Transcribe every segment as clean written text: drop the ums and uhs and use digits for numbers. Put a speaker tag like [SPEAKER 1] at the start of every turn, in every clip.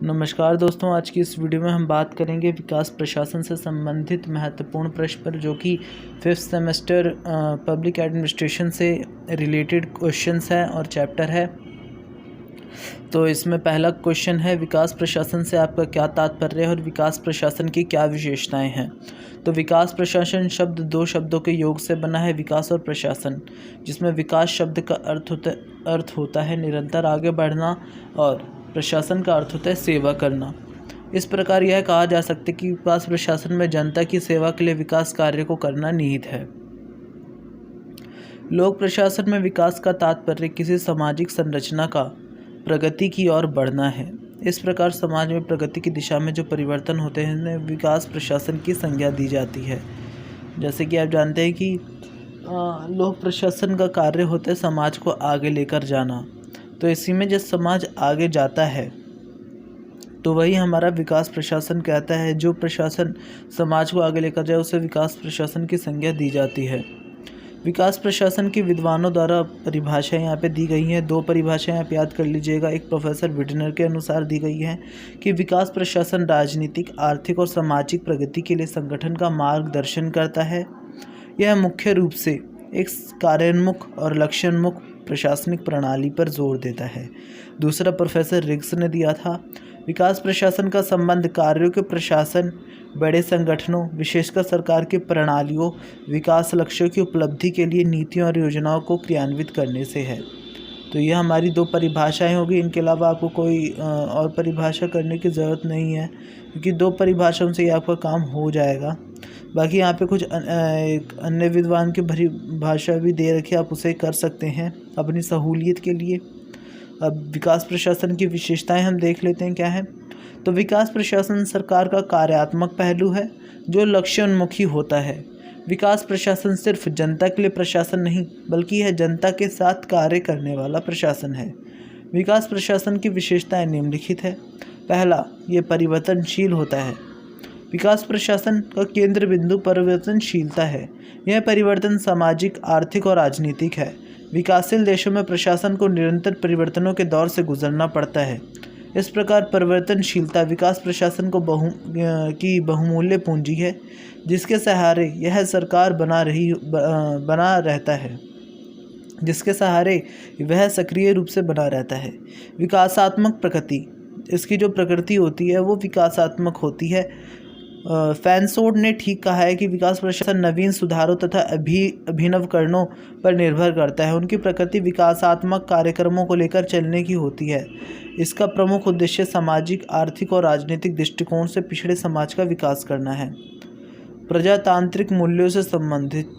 [SPEAKER 1] नमस्कार दोस्तों, आज की इस वीडियो में हम बात करेंगे विकास प्रशासन से संबंधित महत्वपूर्ण प्रश्न पर, जो कि 5th सेमेस्टर पब्लिक एडमिनिस्ट्रेशन से रिलेटेड क्वेश्चंस है और चैप्टर है। तो इसमें पहला क्वेश्चन है, विकास प्रशासन से आपका क्या तात्पर्य है और विकास प्रशासन की क्या विशेषताएं हैं। तो विकास प्रशासन शब्द दो शब्दों के योग से बना है, विकास और प्रशासन, जिसमें विकास शब्द का अर्थ होता है निरंतर आगे बढ़ना और प्रशासन का अर्थ होता है सेवा करना। इस प्रकार यह कहा जा सकता है कि विकास प्रशासन में जनता की सेवा के लिए विकास कार्य को करना निहित है। लोक प्रशासन में विकास का तात्पर्य किसी सामाजिक संरचना का प्रगति की ओर बढ़ना है। इस प्रकार समाज में प्रगति की दिशा में जो परिवर्तन होते हैं उन्हें विकास प्रशासन की संज्ञा दी जाती है। जैसे कि आप जानते हैं कि लोक प्रशासन का कार्य होता है समाज को आगे लेकर जाना। तो इसी में जब समाज आगे जाता है तो वही हमारा विकास प्रशासन कहता है। जो प्रशासन समाज को आगे लेकर जाए उसे विकास प्रशासन की संज्ञा दी जाती है। विकास प्रशासन की विद्वानों द्वारा परिभाषाएं यहाँ पे दी गई हैं। दो परिभाषाएं आप याद कर लीजिएगा। एक प्रोफेसर विडनर के अनुसार दी गई है कि विकास प्रशासन राजनीतिक, आर्थिक और सामाजिक प्रगति के लिए संगठन का मार्गदर्शन करता है। यह मुख्य रूप से एक कार्योन्मुख और लक्ष्योन्मुख प्रशासनिक प्रणाली पर जोर देता है। दूसरा प्रोफेसर रिग्स ने दिया था, विकास प्रशासन का संबंध कार्यों के प्रशासन, बड़े संगठनों, विशेषकर सरकार की प्रणालियों, विकास लक्ष्यों की उपलब्धि के लिए नीतियों और योजनाओं को क्रियान्वित करने से है। तो ये हमारी दो परिभाषाएं होगी। इनके अलावा आपको कोई और परिभाषा करने की ज़रूरत नहीं है, क्योंकि दो परिभाषाओं से ही आपका काम हो जाएगा। बाकी यहाँ पे कुछ एक अन्य विद्वान की परिभाषा भी दे रखी है, आप उसे कर सकते हैं अपनी सहूलियत के लिए। अब विकास प्रशासन की विशेषताएं हम देख लेते हैं क्या है। तो विकास प्रशासन सरकार का कार्यात्मक पहलू है जो लक्ष्योन्मुखी होता है। विकास प्रशासन सिर्फ जनता के लिए प्रशासन नहीं, बल्कि यह जनता के साथ कार्य करने वाला प्रशासन है। विकास प्रशासन की विशेषताएं निम्नलिखित है। पहला, ये परिवर्तनशील होता है। विकास प्रशासन का केंद्र बिंदु परिवर्तनशीलता है। यह परिवर्तन सामाजिक, आर्थिक और राजनीतिक है। विकासशील देशों में प्रशासन को निरंतर परिवर्तनों के दौर से गुजरना पड़ता है। इस प्रकार परिवर्तनशीलता विकास प्रशासन को बहुमूल्य पूंजी है, जिसके सहारे यह सरकार बना रहता है, जिसके सहारे वह सक्रिय रूप से बना रहता है। विकासात्मक प्रकृति, इसकी जो प्रकृति होती है वो विकासात्मक होती है। फैनसोड ने ठीक कहा है कि विकास प्रशासन नवीन सुधारों तथा अभिनवकरणों पर निर्भर करता है। उनकी प्रकृति विकासात्मक कार्यक्रमों को लेकर चलने की होती है। इसका प्रमुख उद्देश्य सामाजिक, आर्थिक और राजनीतिक दृष्टिकोण से पिछड़े समाज का विकास करना है। प्रजातांत्रिक मूल्यों से संबंधित,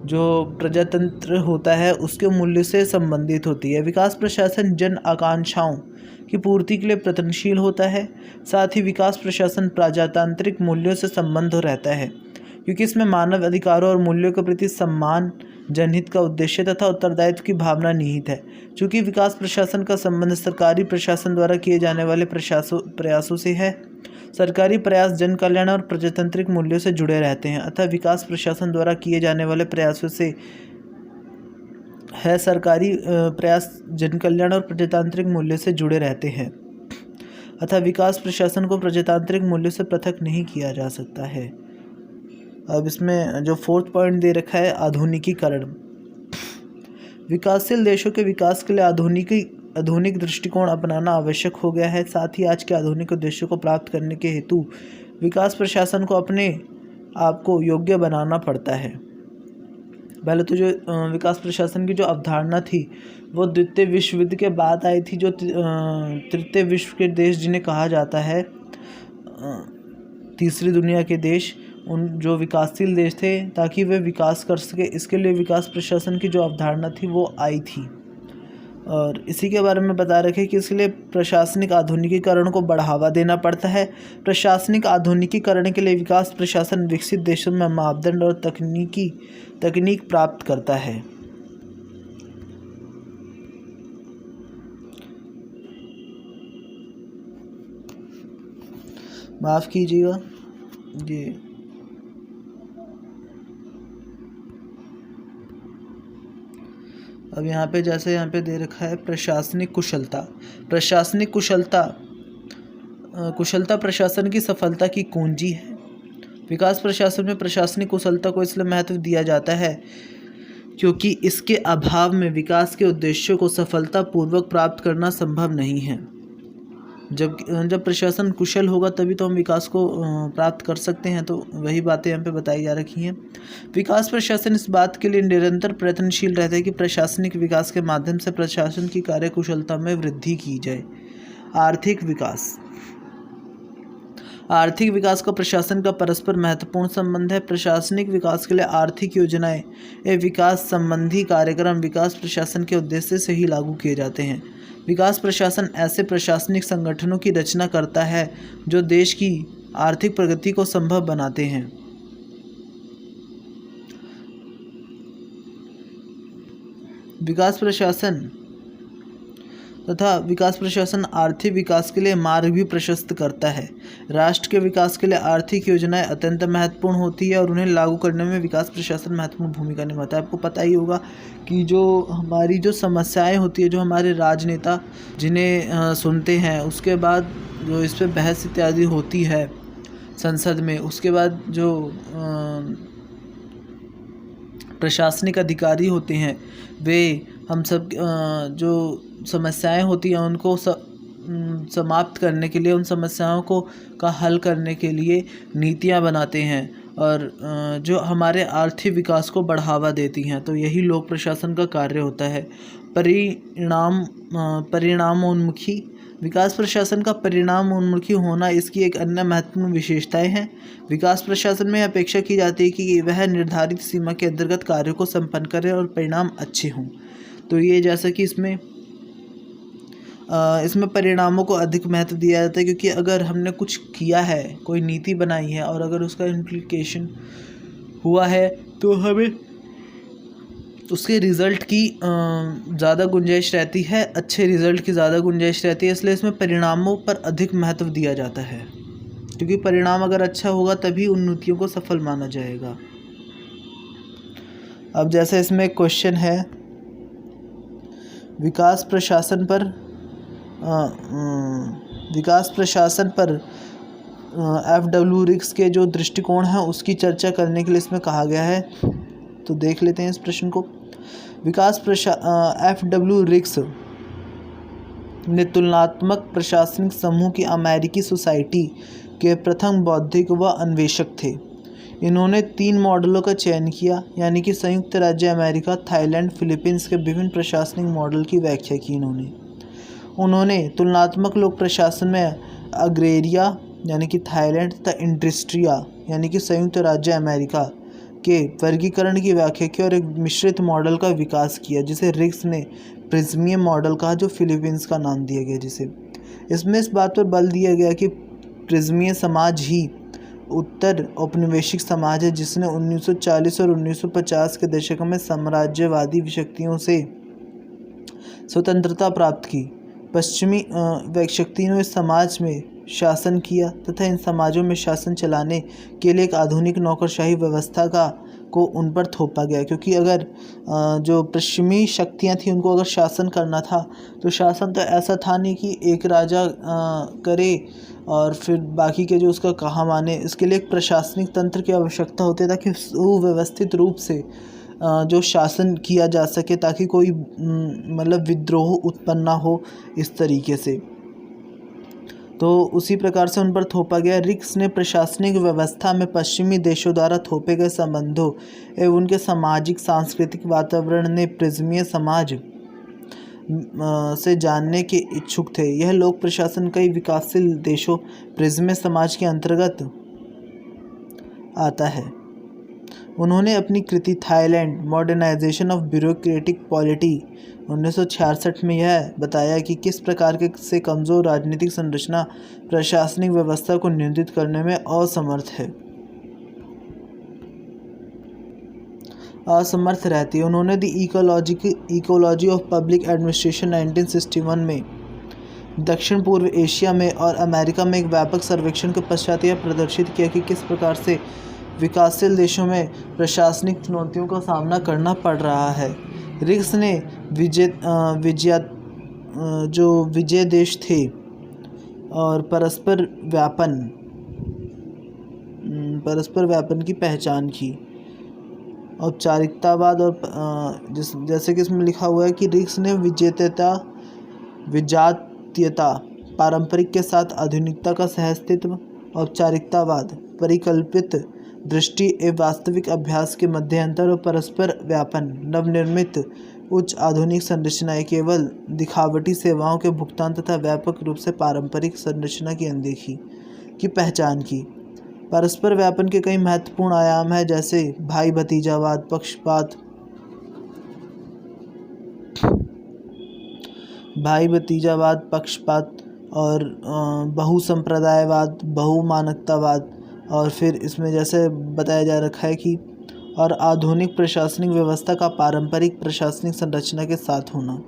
[SPEAKER 1] जो प्रजातंत्र होता है उसके मूल्य से संबंधित होती है। विकास प्रशासन जन आकांक्षाओं की पूर्ति के लिए प्रयत्नशील होता है। साथ ही विकास प्रशासन प्रजातांत्रिक मूल्यों से संबंध रहता है, क्योंकि इसमें मानव अधिकारों और मूल्यों के प्रति सम्मान, जनहित का उद्देश्य तथा उत्तरदायित्व की भावना निहित है। चूँकि विकास प्रशासन का संबंध सरकारी प्रशासन द्वारा किए जाने वाले प्रयासों से है, सरकारी प्रयास जन कल्याण और प्रजातांत्रिक मूल्यों से जुड़े रहते हैं। अतः विकास प्रशासन द्वारा किए जाने वाले प्रयासों से है, सरकारी प्रयास जन कल्याण और प्रजातांत्रिक मूल्यों से जुड़े रहते हैं। अतः विकास प्रशासन को प्रजातांत्रिक मूल्यों से पृथक नहीं किया जा सकता है। अब इसमें जो 4th पॉइंट दे रखा है, आधुनिकीकरण। विकासशील देशों के विकास के लिए आधुनिक दृष्टिकोण अपनाना आवश्यक हो गया है। साथ ही आज के आधुनिक उद्देश्यों को प्राप्त करने के हेतु विकास प्रशासन को अपने आप को योग्य बनाना पड़ता है। पहले तो जो विकास प्रशासन की जो अवधारणा थी वो द्वितीय विश्व युद्ध के बाद आई थी। जो तृतीय विश्व के देश जिन्हें कहा जाता है, तीसरी दुनिया के देश, उन जो विकासशील देश थे, ताकि वे विकास कर सके, इसके लिए विकास प्रशासन की जो अवधारणा थी वो आई थी। और इसी के बारे में बता रखे कि इसके लिए प्रशासनिक आधुनिकीकरण को बढ़ावा देना पड़ता है। प्रशासनिक आधुनिकीकरण के लिए विकास प्रशासन विकसित देशों में मापदंड और तकनीक प्राप्त करता है। माफ़ कीजिएगा ये अब यहाँ पे जैसे यहाँ पे दे रखा है प्रशासनिक कुशलता। प्रशासनिक कुशलता कुशलता प्रशासन की सफलता की कुंजी है। विकास प्रशासन में प्रशासनिक कुशलता को इसलिए महत्व दिया जाता है क्योंकि इसके अभाव में विकास के उद्देश्यों को सफलतापूर्वक प्राप्त करना संभव नहीं है। जब प्रशासन कुशल होगा तभी तो हम विकास को प्राप्त कर सकते हैं। तो वही बातें यहाँ पे बताई जा रखी हैं। विकास प्रशासन इस बात के लिए निरंतर प्रयत्नशील रहता है कि प्रशासनिक विकास के माध्यम से प्रशासन की कार्यकुशलता में वृद्धि की जाए। आर्थिक विकास का प्रशासन का परस्पर महत्वपूर्ण संबंध है। प्रशासनिक विकास के लिए आर्थिक योजनाएं एवं विकास संबंधी कार्यक्रम विकास प्रशासन के उद्देश्य से ही लागू किए जाते हैं। विकास प्रशासन ऐसे प्रशासनिक संगठनों की रचना करता है जो देश की आर्थिक प्रगति को संभव बनाते हैं। विकास प्रशासन आर्थिक विकास के लिए मार्ग भी प्रशस्त करता है। राष्ट्र के विकास के लिए आर्थिक योजनाएं अत्यंत महत्वपूर्ण होती है और उन्हें लागू करने में विकास प्रशासन महत्वपूर्ण भूमिका निभाता है। आपको पता ही होगा कि जो हमारी जो समस्याएं होती है, जो हमारे राजनेता जिन्हें सुनते हैं, उसके बाद जो इस पर बहस इत्यादि होती है संसद में, उसके बाद जो प्रशासनिक अधिकारी होते हैं वे हम सब जो समस्याएं होती हैं उनको समाप्त करने के लिए, उन समस्याओं का हल करने के लिए नीतियां बनाते हैं और जो हमारे आर्थिक विकास को बढ़ावा देती हैं। तो यही लोक प्रशासन का कार्य होता है। परिणामोन्मुखी विकास प्रशासन का परिणामोन्मुखी होना इसकी एक अन्य महत्वपूर्ण विशेषताएं हैं। विकास प्रशासन में अपेक्षा की जाती है कि वह निर्धारित सीमा के अंतर्गत कार्यों को संपन्न करे और परिणाम अच्छे हों। तो ये जैसा कि इसमें परिणामों को अधिक महत्व दिया जाता है, क्योंकि अगर हमने कुछ किया है, कोई नीति बनाई है और अगर उसका इम्प्लीकेशन हुआ है तो हमें उसके रिज़ल्ट की ज़्यादा गुंजाइश रहती है, अच्छे रिज़ल्ट की ज़्यादा गुंजाइश रहती है। इसलिए इसमें परिणामों पर अधिक महत्व दिया जाता है, क्योंकि परिणाम अगर अच्छा होगा तभी उन नीतियों को सफल माना जाएगा। अब जैसे इसमें एक क्वेश्चन है, विकास प्रशासन पर FW रिक्स के जो दृष्टिकोण है उसकी चर्चा करने के लिए इसमें कहा गया है। तो देख लेते हैं इस प्रश्न को। FW रिक्स ने तुलनात्मक प्रशासनिक समूह की अमेरिकी सोसाइटी के प्रथम बौद्धिक व अन्वेषक थे। इन्होंने 3 मॉडलों का चयन किया, यानी कि संयुक्त राज्य अमेरिका, थाईलैंड, फिलीपींस के विभिन्न प्रशासनिक मॉडल की व्याख्या की। उन्होंने तुलनात्मक लोक प्रशासन में अग्रेरिया यानी कि थाईलैंड तथा इंडस्ट्रिया यानी कि संयुक्त राज्य अमेरिका के वर्गीकरण की व्याख्या की और एक मिश्रित मॉडल का विकास किया, जिसे रिक्स ने प्रिज्मियम मॉडल कहा, जो फिलीपींस का नाम दिया गया। इसमें इस बात पर बल दिया गया कि प्रिज्मियम समाज ही उत्तर औपनिवेशिक समाज है, जिसने 1940 और 1950 के दशक में साम्राज्यवादी शक्तियों से स्वतंत्रता प्राप्त की। पश्चिमी शक्तियों ने इस समाज में शासन किया तथा इन समाजों में शासन चलाने के लिए एक आधुनिक नौकरशाही व्यवस्था को उन पर थोपा गया, क्योंकि अगर जो पश्चिमी शक्तियां थी उनको अगर शासन करना था तो शासन तो ऐसा था नहीं कि एक राजा करे और फिर बाकी के जो उसका कहा माने। इसके लिए एक प्रशासनिक तंत्र की आवश्यकता होती है ताकि सुव्यवस्थित रूप से जो शासन किया जा सके, ताकि कोई मतलब विद्रोह उत्पन्न ना हो इस तरीके से। तो उसी प्रकार से उन पर थोपा गया। रिक्स ने प्रशासनिक व्यवस्था में पश्चिमी देशों द्वारा थोपे गए संबंधों एवं उनके सामाजिक सांस्कृतिक वातावरण ने प्रिज्मीय समाज से जानने के इच्छुक थे। यह लोक प्रशासन कई विकासशील देशों प्रिज्मीय समाज के अंतर्गत आता है। उन्होंने अपनी कृति Thailand modernisation of bureaucratic polity 1966 में यह बताया कि किस प्रकार से कमज़ोर राजनीतिक संरचना प्रशासनिक व्यवस्था को नियंत्रित करने में असमर्थ रहती है। उन्होंने दी इकोलॉजी ऑफ पब्लिक एडमिनिस्ट्रेशन 1961 में दक्षिण पूर्व एशिया में और अमेरिका में एक व्यापक सर्वेक्षण के पश्चात यह प्रदर्शित किया कि किस प्रकार से विकासशील देशों में प्रशासनिक चुनौतियों का सामना करना पड़ रहा है। रिक्स ने विजय देश थे और परस्पर व्यापन की पहचान की। औपचारिकतावाद और जैसे कि इसमें लिखा हुआ है कि रिक्स ने विजातीयता, पारंपरिक के साथ आधुनिकता का सहअस्तित्व, औपचारिकतावाद, परिकल्पित दृष्टि एवं वास्तविक अभ्यास के मध्य अंतर और परस्पर व्यापन, नवनिर्मित उच्च आधुनिक संरचनाएं केवल दिखावटी सेवाओं के भुगतान तथा व्यापक रूप से पारंपरिक संरचना की अनदेखी की पहचान की। परस्पर व्यापन के कई महत्वपूर्ण आयाम हैं, जैसे भाई भतीजावाद, पक्षपात और बहुसंप्रदायवाद, बहुमानकतावाद। और फिर इसमें जैसे बताया जा रखा है कि और आधुनिक प्रशासनिक व्यवस्था का पारंपरिक प्रशासनिक संरचना के साथ होना।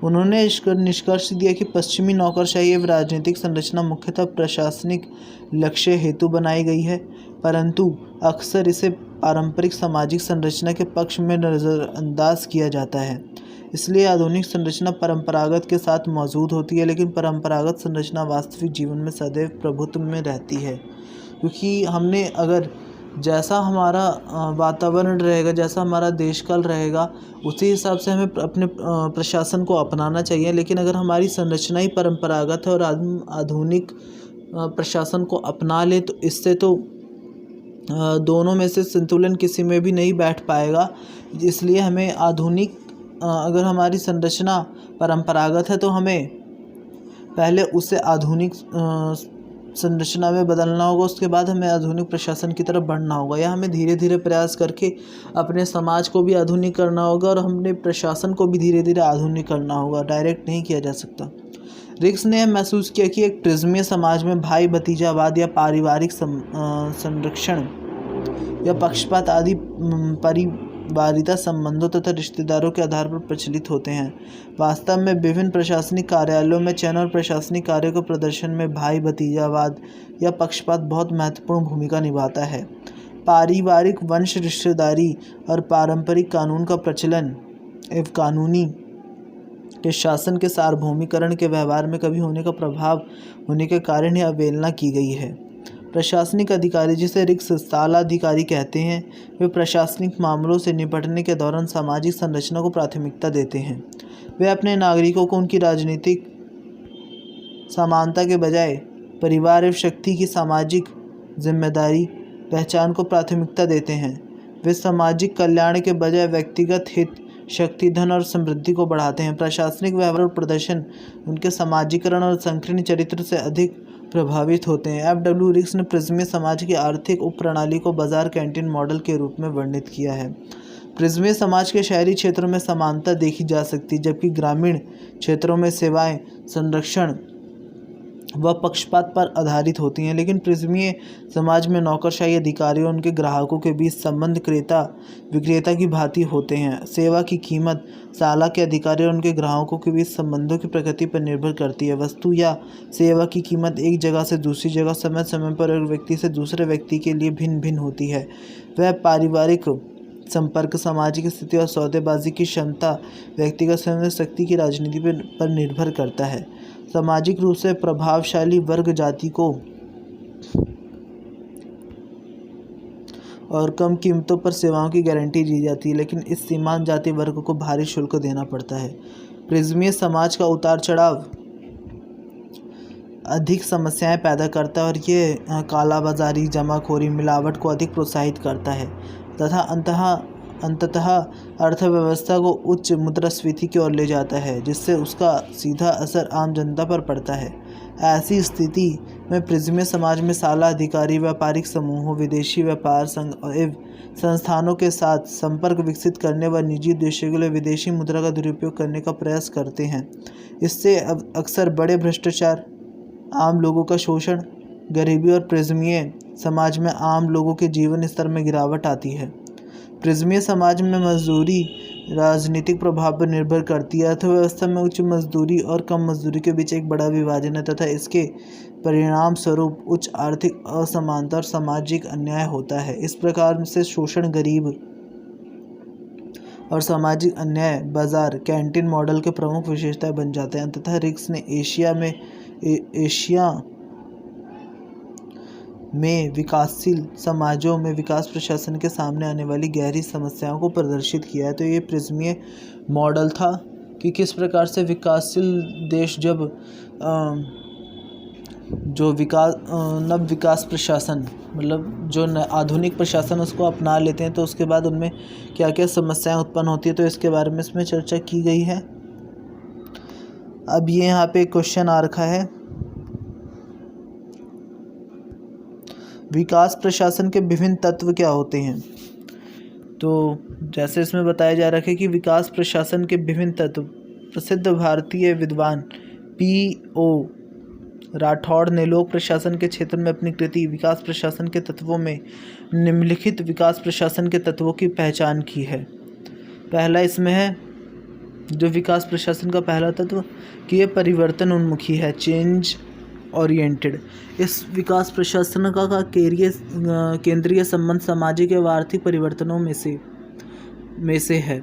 [SPEAKER 1] उन्होंने निष्कर्ष दिया कि पश्चिमी नौकरशाही एवं राजनीतिक संरचना मुख्यतः प्रशासनिक लक्ष्य हेतु बनाई गई है, परंतु अक्सर इसे पारंपरिक सामाजिक संरचना के पक्ष में नज़रअंदाज किया जाता है। इसलिए आधुनिक संरचना परंपरागत के साथ मौजूद होती है, लेकिन परंपरागत संरचना वास्तविक जीवन में सदैव प्रभुत्व में रहती है, क्योंकि हमने अगर जैसा हमारा वातावरण रहेगा, जैसा हमारा देशकाल रहेगा, उसी हिसाब से हमें अपने प्रशासन को अपनाना चाहिए। लेकिन अगर हमारी संरचना ही परंपरागत है और आधुनिक प्रशासन को अपना ले, तो इससे तो दोनों में से संतुलन किसी में भी नहीं बैठ पाएगा। इसलिए हमें अगर हमारी संरचना परंपरागत है तो हमें पहले उसे आधुनिक संरचना में बदलना होगा, उसके बाद हमें आधुनिक प्रशासन की तरफ बढ़ना होगा, या हमें धीरे धीरे प्रयास करके अपने समाज को भी आधुनिक करना होगा और हमने प्रशासन को भी धीरे धीरे आधुनिक करना होगा, डायरेक्ट नहीं किया जा सकता। रिक्स ने महसूस किया कि एक प्रिज्मीय समाज में भाई भतीजावाद या पारिवारिक संरक्षण या पक्षपात आदि परिवारिता संबंधों तथा रिश्तेदारों के आधार पर प्रचलित होते हैं। वास्तव में विभिन्न प्रशासनिक कार्यालयों में चयन और प्रशासनिक कार्यों के प्रदर्शन में भाई भतीजावाद या पक्षपात बहुत महत्वपूर्ण भूमिका निभाता है। पारिवारिक वंश रिश्तेदारी और पारंपरिक कानून का प्रचलन एवं कानूनी के शासन के सार्वभौमिकरण के व्यवहार में कभी होने का प्रभाव होने के कारण यह अवहेलना की गई है। प्रशासनिक अधिकारी, जिसे रिक्स सालाधिकारी कहते हैं, वे प्रशासनिक मामलों से निपटने के दौरान सामाजिक संरचना को प्राथमिकता देते हैं। वे अपने नागरिकों को उनकी राजनीतिक समानता के बजाय परिवार एवं शक्ति की सामाजिक जिम्मेदारी पहचान को प्राथमिकता देते हैं। वे सामाजिक कल्याण के बजाय व्यक्तिगत हित, शक्ति, धन और समृद्धि को बढ़ाते हैं। प्रशासनिक व्यवहार और प्रदर्शन उनके समाजीकरण और संकीर्ण चरित्र से अधिक प्रभावित होते हैं। F.W. रिक्स ने प्रिज्मीय समाज की आर्थिक उपप्रणाली को बाजार कैंटीन मॉडल के रूप में वर्णित किया है। प्रिज्मीय समाज के शहरी क्षेत्रों में समानता देखी जा सकती है, जबकि ग्रामीण क्षेत्रों में सेवाएं, संरक्षण व पक्षपात पर आधारित होती हैं। लेकिन प्रिज्मीय समाज में नौकरशाही अधिकारियों और उनके ग्राहकों के बीच संबंध क्रेता विक्रेता की भांति होते हैं। सेवा की कीमत साला के अधिकारी और उनके ग्राहकों के बीच संबंधों की प्रकृति पर निर्भर करती है। वस्तु या सेवा की कीमत एक जगह से दूसरी जगह, समय समय पर एक व्यक्ति से दूसरे व्यक्ति के लिए भिन्न भिन्न होती है। वह पारिवारिक संपर्क, सामाजिक स्थिति और सौदेबाजी की क्षमता, व्यक्तिगत शक्ति की राजनीति पर निर्भर करता है। सामाजिक रूप से प्रभावशाली वर्ग जाति को और कम कीमतों पर सेवाओं की गारंटी दी जाती है, लेकिन इस सीमांत जाति वर्ग को भारी शुल्क देना पड़ता है। प्रिज्मीय समाज का उतार चढ़ाव अधिक समस्याएं पैदा करता है और ये कालाबाजारी, जमाखोरी, मिलावट को अधिक प्रोत्साहित करता है तथा अंततः अर्थव्यवस्था को उच्च मुद्रास्फीति की ओर ले जाता है, जिससे उसका सीधा असर आम जनता पर पड़ता है। ऐसी स्थिति में प्रिज्मीय समाज में साला अधिकारी व्यापारिक समूहों, विदेशी व्यापार संघ एवं संस्थानों के साथ संपर्क विकसित करने व निजी उद्देश्यों के लिए विदेशी मुद्रा का दुरुपयोग करने का प्रयास करते हैं। इससे अक्सर बड़े भ्रष्टाचार, आम लोगों का शोषण, गरीबी और प्रिज्मीय समाज में आम लोगों के जीवन स्तर में गिरावट आती है। प्रिज्मीय समाज में मजदूरी राजनीतिक प्रभाव पर निर्भर करती है। अर्थव्यवस्था में उच्च मजदूरी और कम मजदूरी के बीच एक बड़ा विभाजन है तथा इसके परिणाम स्वरूप उच्च आर्थिक असमानता और सामाजिक अन्याय होता है। इस प्रकार से शोषण, गरीब और सामाजिक अन्याय बाजार कैंटीन मॉडल के प्रमुख विशेषताएं बन जाते हैं। तथा रिक्स ने एशिया में एशिया में विकासशील समाजों में विकास प्रशासन के सामने आने वाली गहरी समस्याओं को प्रदर्शित किया है। तो ये प्रिज्मीय मॉडल था कि किस प्रकार से विकासशील देश जब जो नव विकास प्रशासन मतलब जो आधुनिक प्रशासन उसको अपना लेते हैं तो उसके बाद उनमें क्या क्या समस्याएं उत्पन्न होती है, तो इसके बारे में इसमें चर्चा की गई है। अब ये यहाँ पे एक क्वेश्चन आ रखा है, विकास प्रशासन के विभिन्न तत्व क्या होते हैं। तो जैसे इसमें बताया जा रहा है कि विकास प्रशासन के विभिन्न तत्व प्रसिद्ध भारतीय विद्वान P.O. राठौड़ ने लोक प्रशासन के क्षेत्र में अपनी कृति विकास प्रशासन के तत्वों में निम्नलिखित विकास प्रशासन के तत्वों की पहचान की है। पहला इसमें है जो विकास प्रशासन का पहला तत्व कि यह परिवर्तन उन्मुखी है, चेंज ओरिएंटेड। इस विकास प्रशासन का केंद्रीय संबंध सामाजिक एवं आर्थिक परिवर्तनों में से है।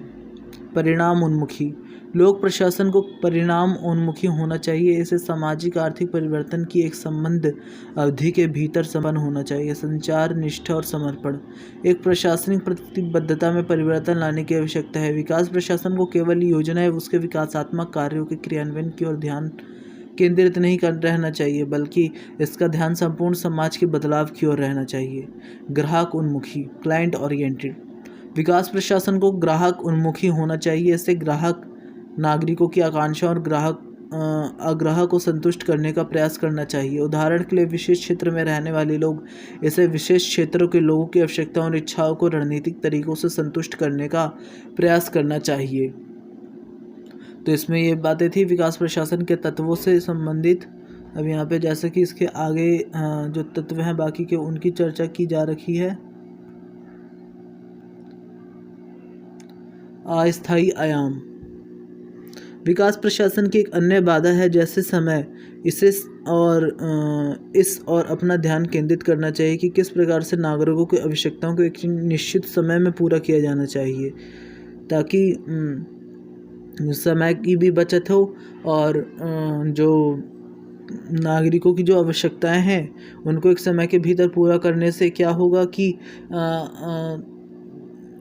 [SPEAKER 1] परिणाम उन्मुखी, लोक प्रशासन को परिणाम उन्मुखी होना चाहिए। इसे सामाजिक आर्थिक परिवर्तन की एक संबंध अवधि के भीतर संपन्न होना चाहिए। संचार, निष्ठा और समर्पण, एक प्रशासनिक प्रतिबद्धता में परिवर्तन लाने की आवश्यकता है। विकास प्रशासन को केवल योजना एवं उसके विकासात्मक कार्यों के क्रियान्वयन की ओर ध्यान केंद्रित नहीं कर रहना चाहिए, बल्कि इसका ध्यान संपूर्ण समाज के बदलाव की ओर रहना चाहिए। ग्राहक उन्मुखी, क्लाइंट ओरिएंटेड, विकास प्रशासन को ग्राहक उन्मुखी होना चाहिए। इससे ग्राहक नागरिकों की आकांक्षा और आग्रह को संतुष्ट करने का प्रयास करना चाहिए। उदाहरण के लिए विशेष क्षेत्र में रहने वाले लोग इसे विशेष क्षेत्रों के लोगों की आवश्यकताओं और इच्छाओं को रणनीतिक तरीकों से संतुष्ट करने का प्रयास करना चाहिए। तो इसमें ये बातें थी विकास प्रशासन के तत्वों से संबंधित। अब यहाँ पे जैसे कि इसके आगे जो तत्व हैं बाकी के उनकी चर्चा की जा रखी है। अस्थायी आयाम, विकास प्रशासन की एक अन्य बाधा है जैसे समय, इस और अपना ध्यान केंद्रित करना चाहिए कि किस प्रकार से नागरिकों की आवश्यकताओं को एक निश्चित समय में पूरा किया जाना चाहिए, ताकि समय की भी बचत हो और जो नागरिकों की जो आवश्यकताएं हैं उनको एक समय के भीतर पूरा करने से क्या होगा कि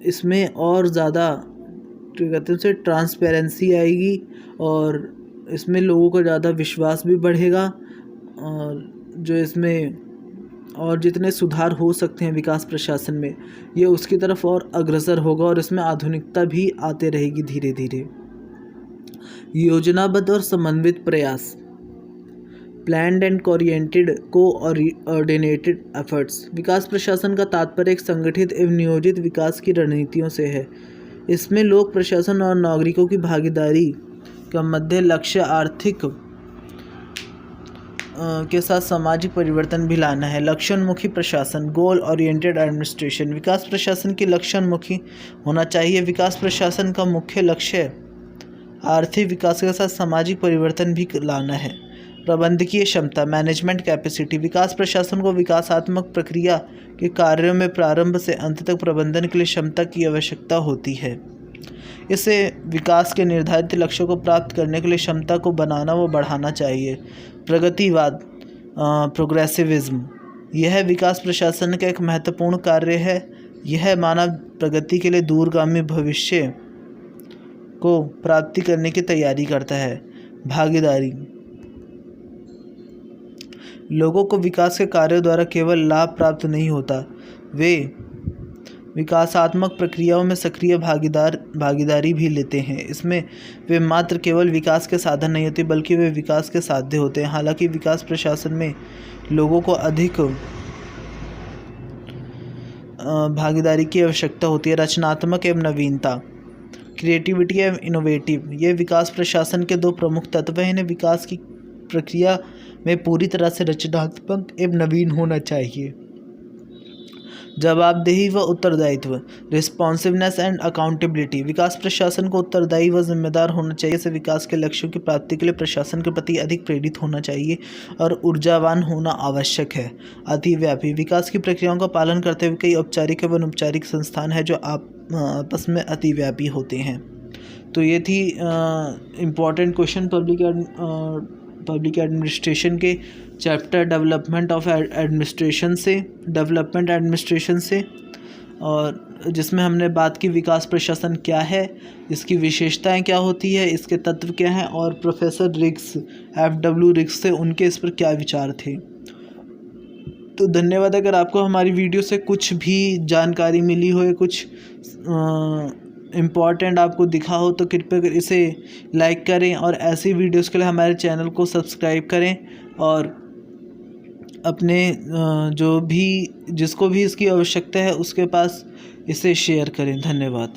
[SPEAKER 1] इसमें और ज़्यादा कहते हैं ट्रांसपेरेंसी आएगी और इसमें लोगों का ज़्यादा विश्वास भी बढ़ेगा और जो इसमें और जितने सुधार हो सकते हैं विकास प्रशासन में ये उसकी तरफ और अग्रसर होगा और इसमें आधुनिकता भी आते रहेगी धीरे धीरे। योजनाबद्ध और समन्वित प्रयास, planned and coordinated coordinated efforts, विकास प्रशासन का तात्पर्य एक संगठित एवं नियोजित विकास की रणनीतियों से है। इसमें लोक प्रशासन और नागरिकों की भागीदारी का मध्य लक्ष्य आर्थिक के साथ सामाजिक परिवर्तन भी लाना है। लक्ष्योन्मुखी प्रशासन, गोल ओरिएंटेड एडमिनिस्ट्रेशन, विकास प्रशासन की लक्ष्योन्मुखी होना चाहिए। विकास प्रशासन का मुख्य लक्ष्य आर्थिक विकास के साथ सामाजिक परिवर्तन भी लाना है। प्रबंधकीय क्षमता, मैनेजमेंट कैपेसिटी, विकास प्रशासन को विकासात्मक प्रक्रिया के कार्यों में प्रारंभ से अंत तक प्रबंधन के लिए क्षमता की आवश्यकता होती है। इसे विकास के निर्धारित लक्ष्यों को प्राप्त करने के लिए क्षमता को बनाना व बढ़ाना चाहिए। प्रगतिवाद, प्रोग्रेसिविज्म, यह विकास प्रशासन का एक महत्वपूर्ण कार्य है। यह मानव प्रगति के लिए दूरगामी भविष्य को प्राप्ति करने की तैयारी करता है। भागीदारी, लोगों को विकास के कार्यों द्वारा केवल लाभ प्राप्त नहीं होता, वे विकासात्मक प्रक्रियाओं में सक्रिय भागीदारी भी लेते हैं। इसमें वे मात्र केवल विकास के साधन नहीं होते बल्कि वे विकास के साध्य होते हैं। हालांकि विकास प्रशासन में लोगों को अधिक भागीदारी की आवश्यकता होती है। रचनात्मक एवं नवीनता, क्रिएटिविटी एवं इनोवेटिव, ये विकास प्रशासन के दो प्रमुख तत्व हैं। इन्हें विकास की प्रक्रिया में पूरी तरह से रचनात्मक एवं नवीन होना चाहिए। जवाबदेही व उत्तरदायित्व, रिस्पॉन्सिवनेस एंड अकाउंटेबिलिटी, विकास प्रशासन को उत्तरदायी व जिम्मेदार होना चाहिए। इसे विकास के लक्ष्यों की प्राप्ति के लिए प्रशासन के प्रति अधिक प्रेरित होना चाहिए और ऊर्जावान होना आवश्यक है। अतिव्यापी, विकास की प्रक्रियाओं का पालन करते हुए कई औपचारिक एवं अनौपचारिक संस्थान हैं जो आपस में अतिव्यापी होते हैं। तो ये थी important question public public administration के चैप्टर डेवलपमेंट एडमिनिस्ट्रेशन से, और जिसमें हमने बात की विकास प्रशासन क्या है, इसकी विशेषताएं क्या होती है, इसके तत्व क्या हैं, और प्रोफेसर रिग्स FW रिग्स से उनके इस पर क्या विचार थे। तो धन्यवाद। अगर आपको हमारी वीडियो से कुछ भी जानकारी मिली हो या कुछ इम्पॉर्टेंट आपको दिखा हो तो कृपया कर इसे लाइक करें, और ऐसी वीडियोस के लिए हमारे चैनल को सब्सक्राइब करें, और अपने जिसको भी इसकी आवश्यकता है उसके पास इसे शेयर करें। धन्यवाद।